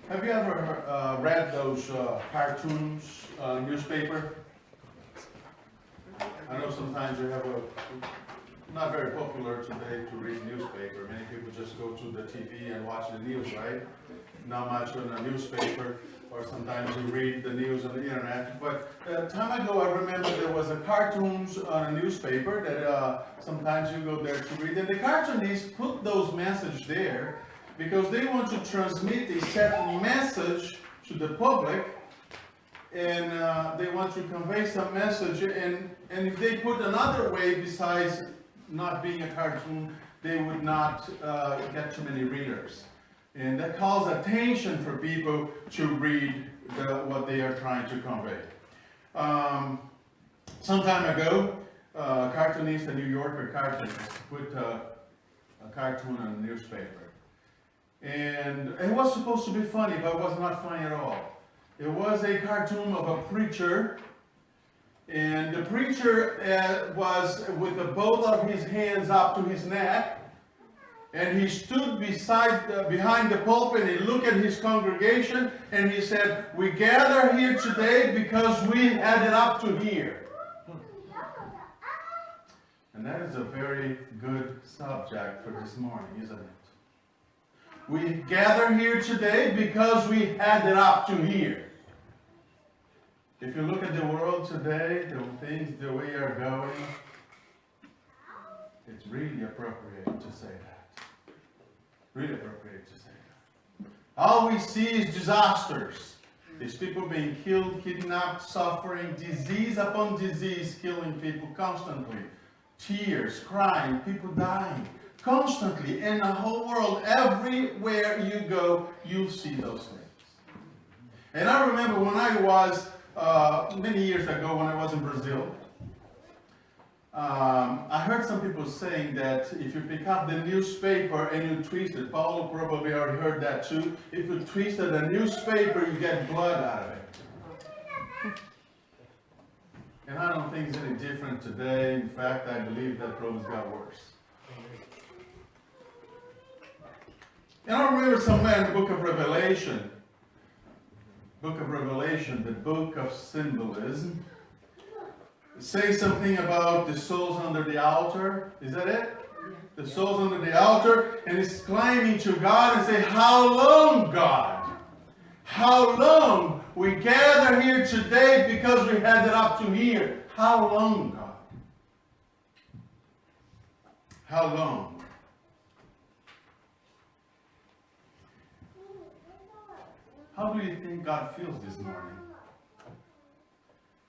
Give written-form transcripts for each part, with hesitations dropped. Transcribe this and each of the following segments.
Have you ever read those cartoons newspaper? I know sometimes you have not very popular today to read newspaper. Many people just go to the TV and watch the news, right? Not much on a newspaper, or sometimes you read the news on the internet. But a time ago, I remember there was a cartoons on a newspaper that sometimes you go there to read. And the cartoonists put those messages there because they want to transmit a certain message to the public, and they want to convey some message, and if they put another way besides not being a cartoon, they would not get too many readers. And that calls attention for people to read what they are trying to convey. Some time ago, a cartoonist, a New Yorker cartoonist, put a cartoon on a newspaper. And it was supposed to be funny, but it was not funny at all. It was a cartoon of a preacher, and the preacher was with both of his hands up to his neck, and he stood behind the pulpit, and he looked at his congregation, and he said, "We gather here today because we had it up to here." And that is a very good subject for this morning, isn't it? We gather here today because we had it up to here. If you look at the world today, the things the way are going, it's really appropriate to say that. Really appropriate to say that. All we see is disasters. These people being killed, kidnapped, suffering, disease upon disease, killing people constantly. Tears, crying, people dying. Constantly, in the whole world, everywhere you go, you'll see those things. And I remember when I was, many years ago, when I was in Brazil, I heard some people saying that if you pick up the newspaper and you twist it, Paulo probably already heard that too, if you twisted a newspaper, you get blood out of it. And I don't think it's any different today. In fact, I believe that probably got worse. And I remember somewhere in the book of Revelation, the book of symbolism, it says something about the souls under the altar. Is that it? The souls under the altar, and it's climbing to God and say, "How long, God? How long? We gather here today because we had it up to here. How long, God? How long?" How do you think God feels this morning?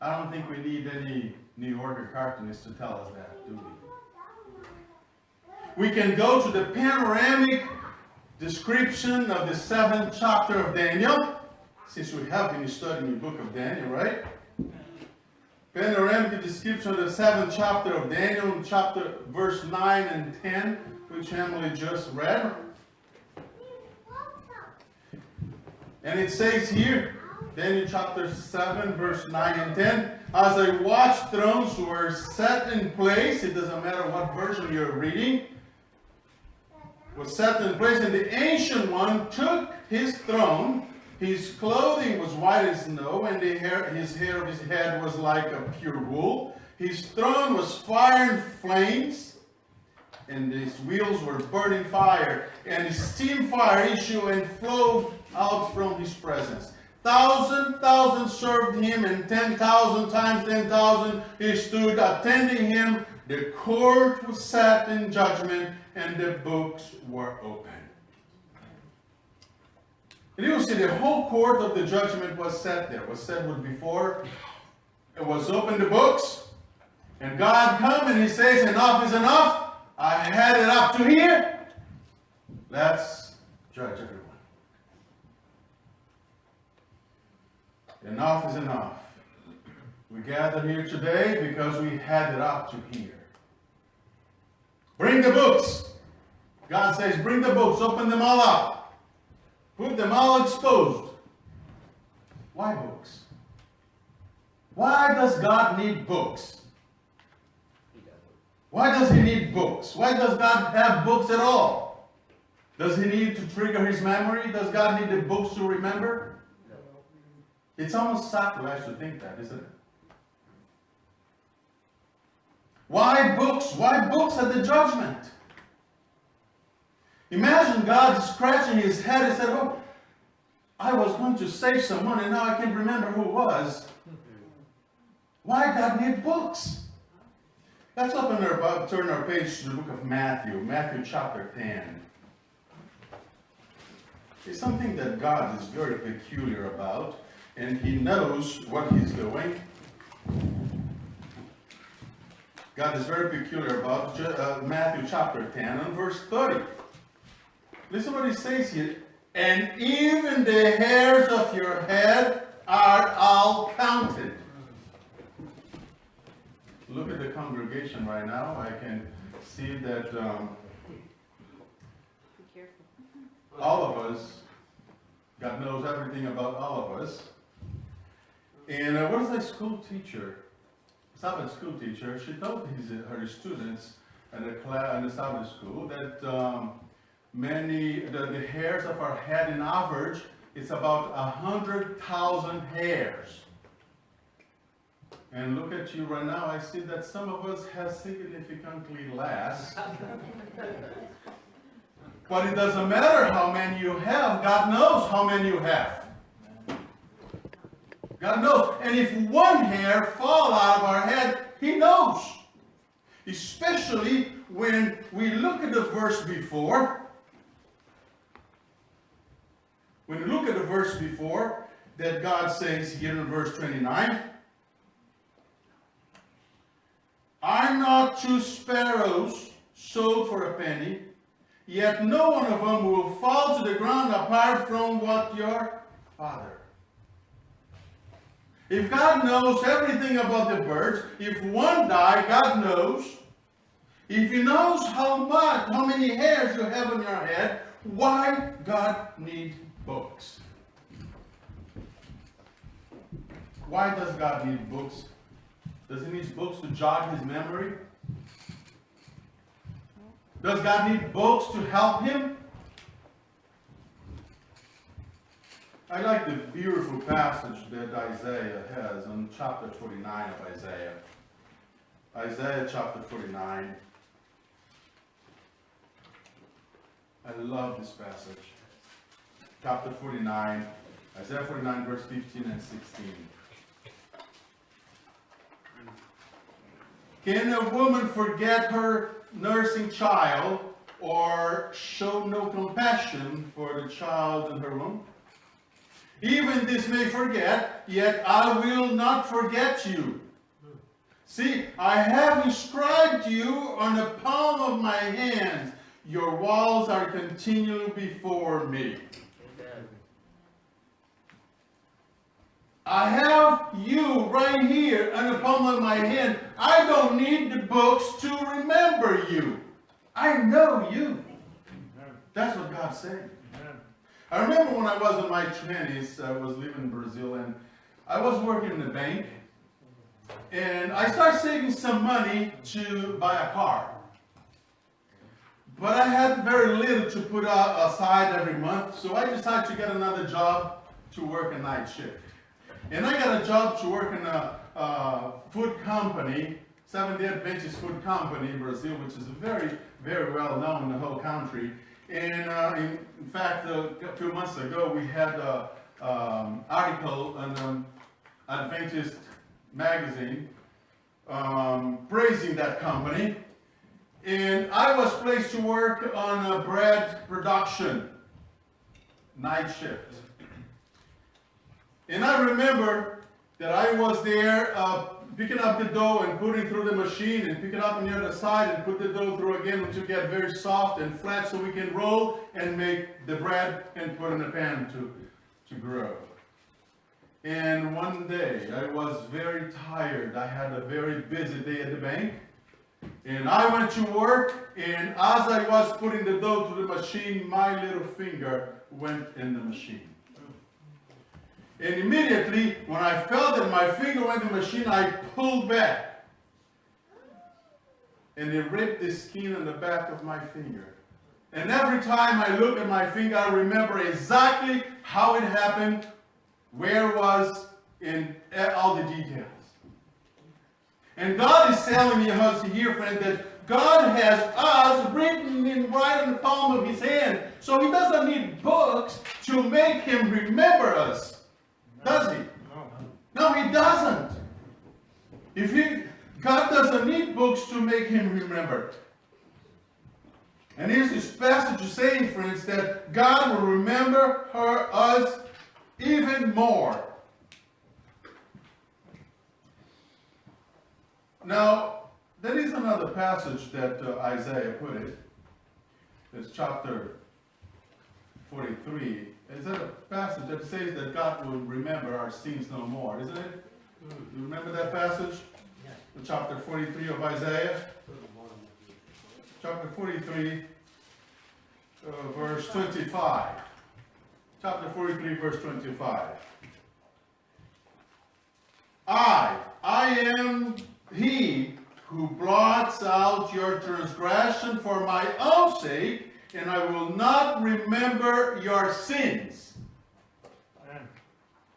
I don't think we need any New Yorker cartoonist to tell us that, do we? We can go to the panoramic description of the 7th chapter of Daniel, since we have been studying the book of Daniel, right? Panoramic description of the 7th chapter of Daniel, verse 9 and 10, which Emily just read. And it says here, Daniel chapter 7, verse 9 and 10, "As I watched, thrones were set in place." It doesn't matter what version you're reading. Was set in place, and the Ancient One took his throne. His clothing was white as snow, and his hair of his head was like a pure wool. His throne was fire and flames, and his wheels were burning fire, and steam fire issued and flowed out from his presence. 1,000 served him, and 10,000 times 10,000 he stood attending him. The court was set in judgment, and the books were opened. And you see, the whole court of the judgment was set there. Was said with before. It was open the books, and God come and he says, "Enough is enough. I had it up to here. Let's judge everyone. Enough is enough. We gather here today because we had it up to here. Bring the books." God says, "Bring the books, open them all up. Put them all exposed." Why books? Why does God need books? Why does he need books? Why does God have books at all? Does he need to trigger his memory? Does God need the books to remember? It's almost sacrilege to think that, isn't it? Why books? Why books at the judgment? Imagine God scratching his head and said, "Oh, I was going to save someone and now I can't remember who it was." Why God need books? Let's turn our page to the book of Matthew, Matthew chapter 10. It's something that God is very peculiar about, and he knows what he's doing. God is very peculiar about Matthew chapter 10 and verse 30. Listen what he says here. And even the hairs of your head are all counted. Look at the congregation right now. I can see that all of us, God knows everything about all of us. And what is that school teacher? Sabbath school teacher. She told her students at the Sabbath school that the hairs of our head in average, it's about 100,000 hairs. And look at you right now, I see that some of us have significantly less. But it doesn't matter how many you have, God knows how many you have. God knows. And if one hair fall out of our head, he knows. Especially when we look at the verse before. When you look at the verse before, that God says here in verse 29, "Are not 2 sparrows sold for a penny? Yet no one of them will fall to the ground apart from what your Father." If God knows everything about the birds, if one dies, God knows. If he knows how many hairs you have on your head, why God need books? Why does God need books? Does he need books to jog his memory? Does God need books to help him? I like the beautiful passage that Isaiah has on chapter 49 of Isaiah. Isaiah chapter 49. I love this passage. Chapter 49, Isaiah 49, verse 15 and 16. Can a woman forget her nursing child or show no compassion for the child in her womb? Even this may forget, yet I will not forget you. See, I have inscribed you on the palm of my hands. Your walls are continually before me. Amen. I have you right here on the palm of my hand. I don't need the books to remember you. I know you. That's what God said. I remember when I was in my 20s, I was living in Brazil, and I was working in the bank, and I started saving some money to buy a car. But I had very little to put aside every month, so I decided to get another job to work a night shift. And I got a job to work in a food company, Seventh-day Adventist food company in Brazil, which is very, very well known in the whole country. And in fact, a few months ago, we had an article on Adventist magazine praising that company. And I was placed to work on a bread production, night shift. And I remember that I was there picking up the dough and putting it through the machine and pick it up on the other side and put the dough through again to get very soft and flat so we can roll and make the bread and put in the pan to grow. And one day I was very tired. I had a very busy day at the bank. And I went to work, and as I was putting the dough to the machine, my little finger went in the machine. And immediately, when I felt that my finger went in the machine, I pulled back. And it ripped the skin on the back of my finger. And every time I look at my finger, I remember exactly how it happened, where it was, in all the details. And God is telling us here, friend, that God has us written right in the palm of His hand. So He doesn't need books to make Him remember us. Does He? No, He doesn't. God doesn't need books to make Him remember. And here's this passage saying, friends, that God will remember us even more. Now, there is another passage that Isaiah put it. It's chapter 43. Is that a passage that says that God will remember our sins no more, isn't it? You remember that passage? The chapter 43 of Isaiah? Chapter 43, verse 25. Chapter 43, verse 25. I am He who blots out your transgression for my own sake, and I will not remember your sins.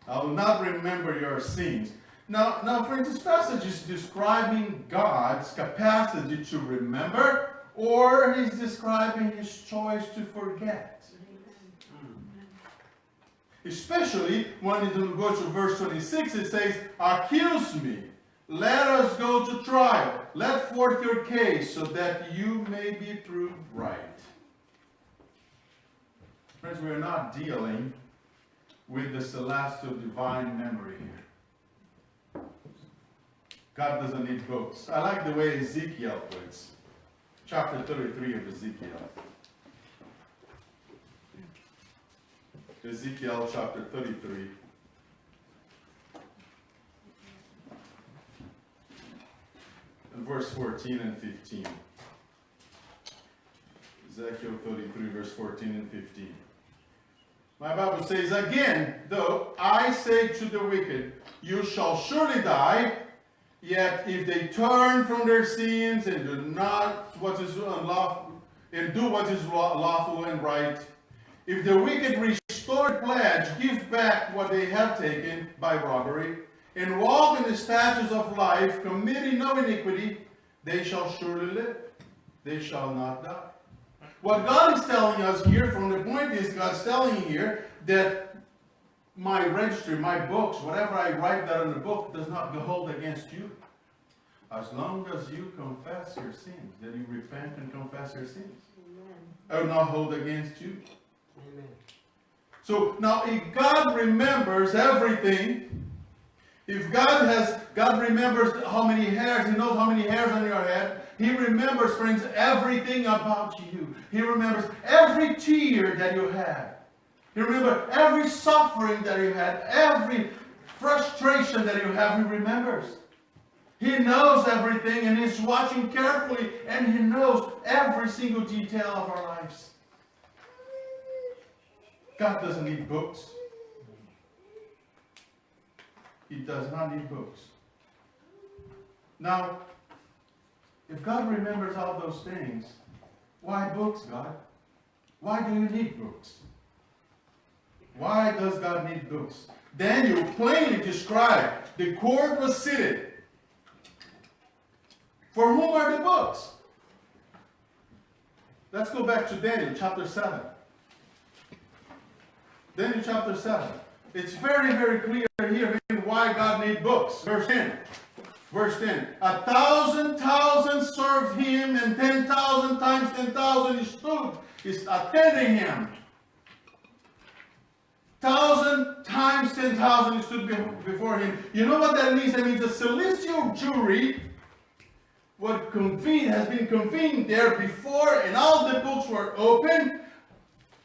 I will not remember your sins. Now, friends, this passage is describing God's capacity to remember, or He's describing His choice to forget. Especially when you go to verse 26, it says, accuse me. Let us go to trial. Let forth your case so that you may be proved right. Friends, we are not dealing with the celestial divine memory here. God doesn't need books. I like the way Ezekiel puts. Chapter 33 of Ezekiel. Ezekiel chapter 33. And verse 14 and 15. Ezekiel 33, verse 14 and 15. My Bible says, again, though I say to the wicked, you shall surely die, yet if they turn from their sins and do not what is unlawful, and do what is lawful and right, if the wicked restore pledge, give back what they have taken by robbery, and walk in the statutes of life, committing no iniquity, they shall surely live. They shall not die. What God is telling us here, from the point is, God's telling you here that my registry, my books, whatever I write that in the book does not hold against you. As long as you confess your sins, that you repent and confess your sins. I will not hold against you. Amen. So now if God remembers everything, if God remembers how many hairs, He knows how many hairs on your head. He remembers, friends, everything about you. He remembers every tear that you had. He remembers every suffering that you had, every frustration that you have, He remembers. He knows everything, and He's watching carefully, and He knows every single detail of our lives. God doesn't need books. He does not need books. Now, if God remembers all those things, why books, God? Why do you need books? Why does God need books? Daniel plainly described the court was seated. For whom are the books? Let's go back to Daniel chapter 7. Daniel chapter 7. It's very, very clear here why God needs books. Verse 10. Verse 10. 1,000 served Him, and 10,000 times 10,000 stood, is attending Him. 1,000 times 10,000 stood before Him. You know what that means? That means the celestial jury has been convened there before, and all the books were open.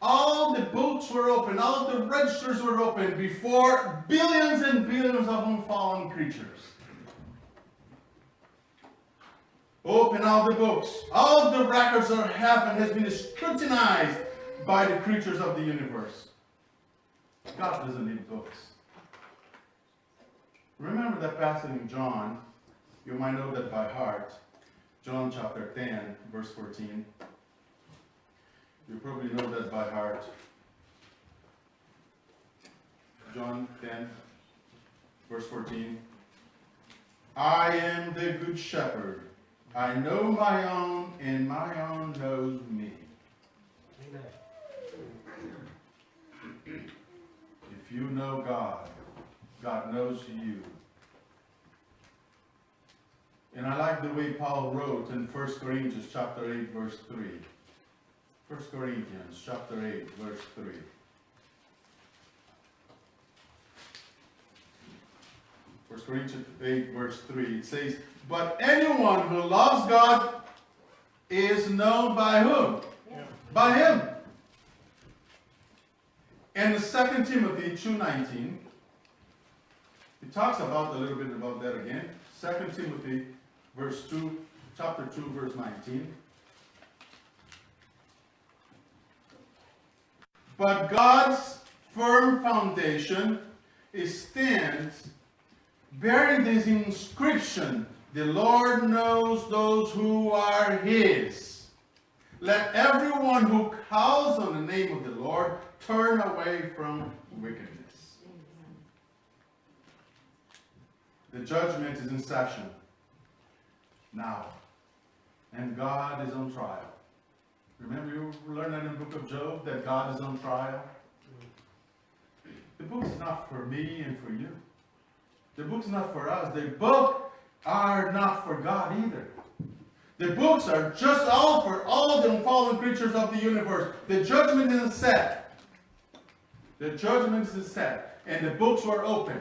All the books were open. All the registers were open before billions and billions of unfallen creatures. Open all the books. All the records of heaven has been scrutinized by the creatures of the universe. God doesn't need books. Remember that passage in John. You might know that by heart. John chapter 10, verse 14. You probably know that by heart. John 10, verse 14. I am the good shepherd. I know my own, and my own knows me. If you know God, God knows you. And I like the way Paul wrote in 1 Corinthians chapter 8, verse 3. 1 Corinthians chapter 8, verse 3. First Corinthians 8, verse 3, it says, but anyone who loves God is known by whom? Yeah. By Him. And 2 Timothy 2:19, it talks about a little bit about that again. 2 Timothy verse 2, chapter 2, verse 19. But God's firm foundation stands bearing this inscription, the Lord knows those who are His. Let everyone who calls on the name of the Lord turn away from wickedness. The judgment is in session now, and God is on trial. Remember, you learned that in the book of Job, that God is on trial? The book is not for me and for you. The book's not for us. The book are not for God either. The books are just all for all the fallen creatures of the universe. The judgment is set. The judgment is set. And the books were open.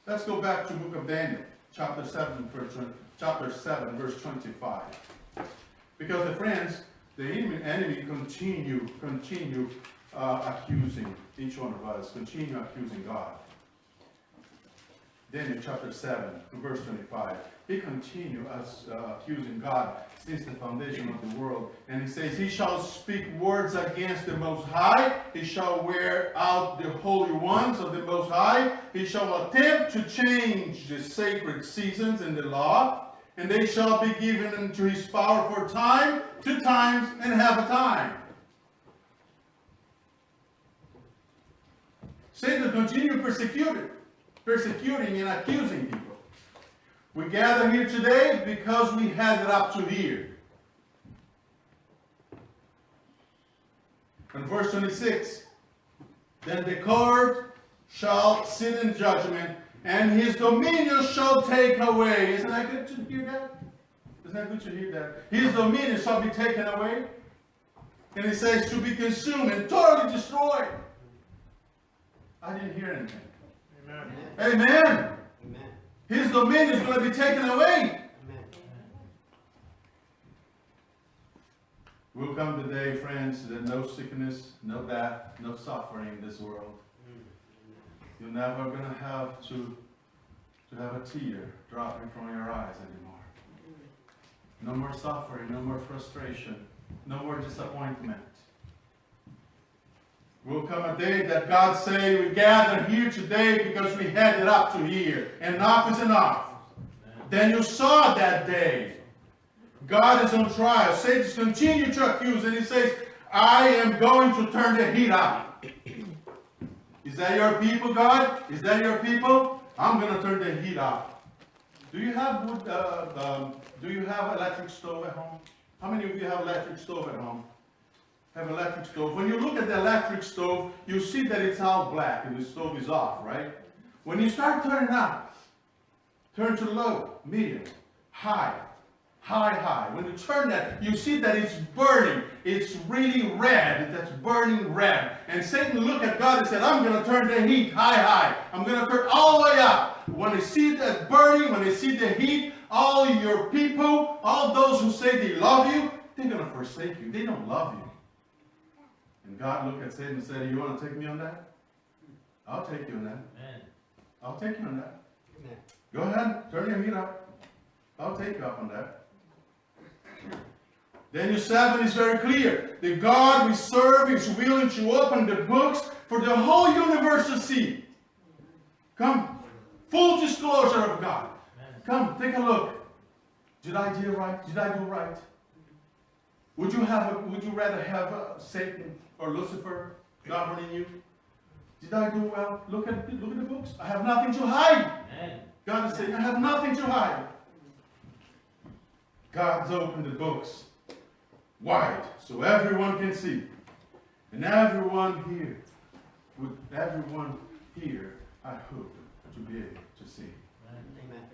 Let's go back to the book of Daniel, chapter 7, verse 25. Because the friends, the enemy continue accusing each one of us, continue accusing God. Daniel chapter 7, verse 25. He continues accusing God since the foundation of the world. And he says, he shall speak words against the Most High. He shall wear out the holy ones of the Most High. He shall attempt to change the sacred seasons in the law. And they shall be given into his power for time, 2 times, and half a time. Satan continues persecuting and accusing people. We gather here today because we had it up to here. And verse 26, then the court shall sit in judgment, and his dominion shall take away. Isn't that good to hear that? Isn't that good to hear that? His dominion shall be taken away. And it says to be consumed and totally destroyed. I didn't hear anything. Amen. Amen. Amen. His dominion is going to be taken away. Amen. Will come the day, friends, that no sickness, no death, no suffering in this world. You're never going to have to have a tear dropping from your eyes anymore. No more suffering, no more frustration, no more disappointment. Will come a day that God say, we gather here today because we had it up to here. Enough is enough. Then you saw that day. God is on trial. Satan continues to accuse, and he says, I am going to turn the heat up. Is that your people, God? Is that your people? I'm going to turn the heat up. Do you have wood? Do you have electric stove at home? How many of you have electric stove at home? Have electric stove. When you look at the electric stove, you see that it's all black and the stove is off, right? When you start turning up, turn to low, medium, high, high, high. When you turn that, you see that it's burning. It's really red. That's burning red. And Satan looked at God and said, I'm going to turn the heat high, high. I'm going to turn all the way up. When they see that burning, when they see the heat, all your people, all those who say they love you, they're going to forsake you. They don't love you. And God looked at Satan and said, you want to take me on that? I'll take you on that. Amen. I'll take you on that. Amen. Go ahead, turn your heat up. I'll take you up on that. Daniel 7 is very clear. The God we serve is willing to open the books for the whole universe to see. Come, full disclosure of God. Come, take a look. Did I do right? Did I do right? Would you rather have Satan or Lucifer governing you? Did I do well? Look at the books. I have nothing to hide. Amen. God is saying, I have nothing to hide. God's opened the books wide so everyone can see. And everyone here, I hope to be able to see. Amen.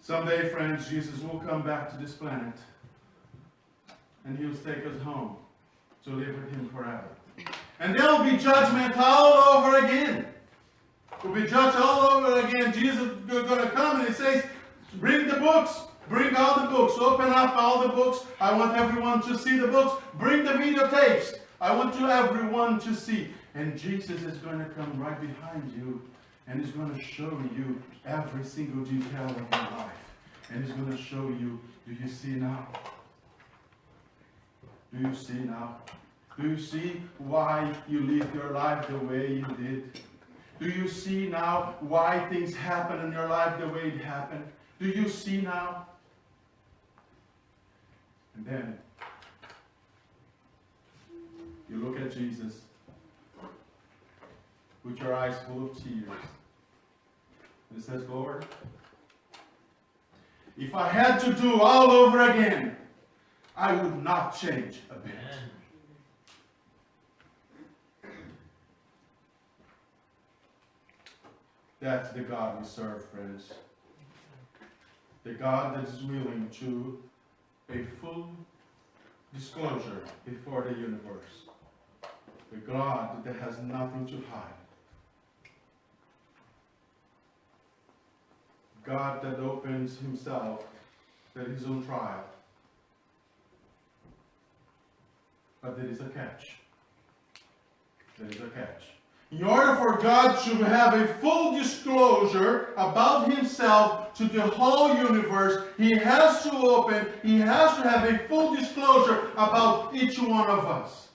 Someday, friends, Jesus will come back to this planet and He'll take us home to live with Him forever. And there will be judgment all over again. We'll be judged all over again. Jesus is going to come and He says, bring the books. Bring all the books. Open up all the books. I want everyone to see the books. Bring the videotapes. I want everyone to see. And Jesus is going to come right behind you. And He's going to show you every single detail of your life. And He's going to show you, do you see now? Do you see now? Do you see why you live your life the way you did? Do you see now why things happen in your life the way it happened? Do you see now? And then you look at Jesus with your eyes full of tears. And it says, Lord, if I had to do all over again, I would not change a bit. That's the God we serve, friends. The God that is willing to a full disclosure before the universe. The God that has nothing to hide. God that opens Himself at His own trial. But there is a catch. There is a catch. In order for God to have a full disclosure about Himself to the whole universe, He has to have a full disclosure about each one of us.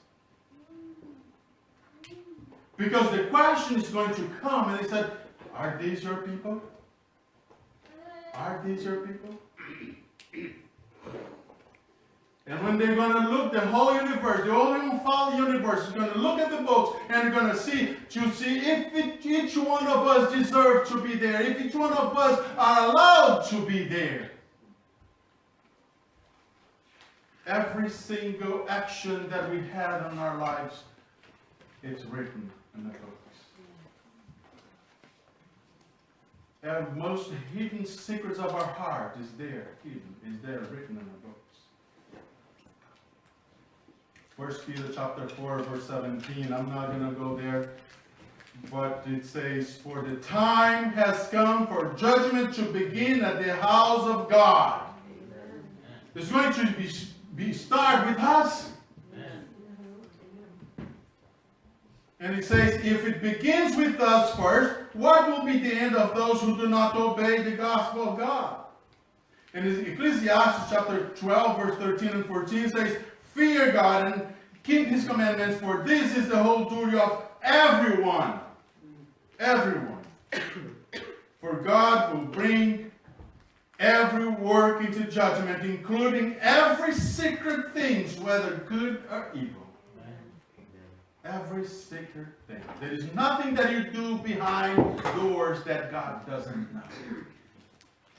Because the question is going to come, and He said, are these your people? Are these your people? And when they're going to look, the whole universe, the whole infallible universe is going to look at the books and they're going to see if each one of us deserves to be there, if each one of us are allowed to be there. Every single action that we had in our lives, it's written in the books. And most hidden secrets of our heart is there, written in the books. 1 Peter chapter 4, verse 17. I'm not going to go there. But it says, for the time has come for judgment to begin at the house of God. Amen. It's going to be start with us. Amen. And it says, if it begins with us first, what will be the end of those who do not obey the gospel of God? And Ecclesiastes chapter 12, verse 13 and 14 says, fear God and keep His commandments, for this is the whole duty of everyone. Everyone. For God will bring every work into judgment, including every secret things, whether good or evil. Every secret thing. There is nothing that you do behind doors that God doesn't know.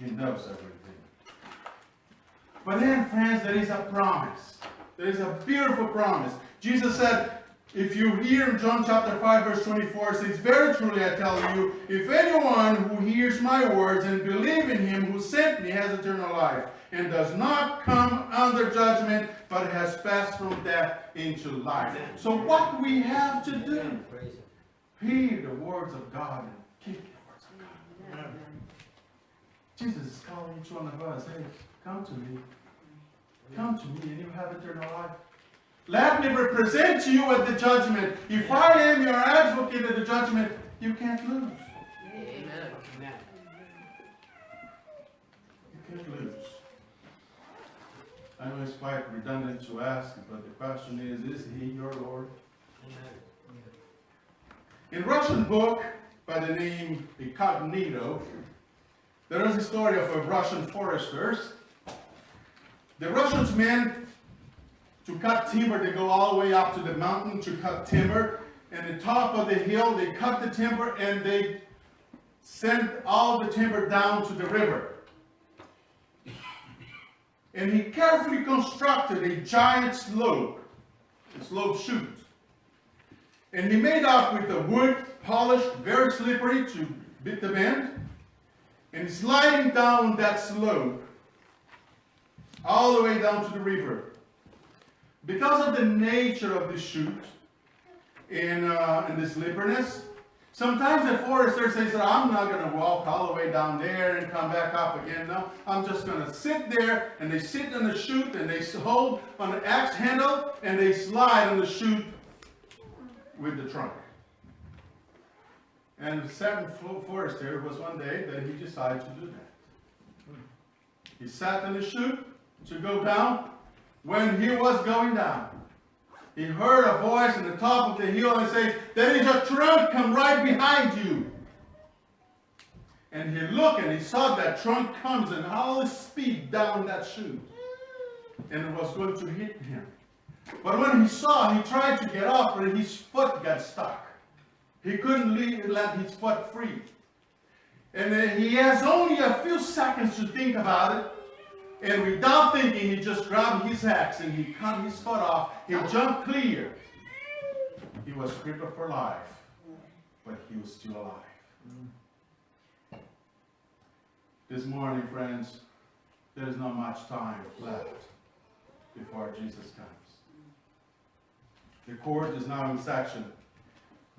He knows everything. But then, friends, there is a promise. There is a beautiful promise. Jesus said, if you hear in John chapter 5, verse 24, it says, very truly I tell you, if anyone who hears my words and believes in Him who sent me has eternal life, and does not come under judgment, but has passed from death into life. So what we have to do, hear the words of God and keep the words of God. Jesus is calling each one of us, hey, come to me. Come to me and you have eternal life. Let me represent you at the judgment. If I am your advocate at the judgment, you can't lose. Amen. You can't lose. I know it's quite redundant to ask, but the question is He your Lord? In a Russian book by the name Incognito, there is a story of a Russian foresters The Russians men to cut timber, they go all the way up to the mountain to cut timber. And the top of the hill, they cut the timber and they send all the timber down to the river. And he carefully constructed a giant slope, a slope chute. And he made up with the wood, polished, very slippery to beat the bend. And sliding down that slope, all the way down to the river. Because of the nature of the chute and the slipperiness, sometimes the forester says, I'm not going to walk all the way down there and come back up again. No, I'm just going to sit there, and they sit on the chute, and they hold on the axe handle, and they slide on the chute with the trunk. And the seventh forester was one day that he decided to do that. He sat on the chute to go down. When he was going down, he heard a voice at the top of the hill and says, there is a trunk come right behind you. And he looked and he saw that trunk comes in all speed down that chute. And it was going to hit him. But when he saw, he tried to get off, but his foot got stuck. He couldn't let his foot free. And he has only a few seconds to think about it. And without thinking, he just grabbed his axe and he cut his foot off. He jumped clear. He was crippled for life, but he was still alive. This morning, friends, there is not much time left before Jesus comes. The court is now in session.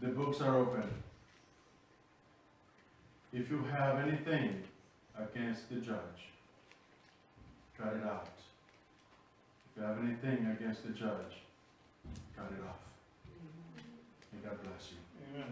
The books are open. If you have anything against the judge, cut it out. If you have anything against the judge, cut it off. May God bless you. Amen.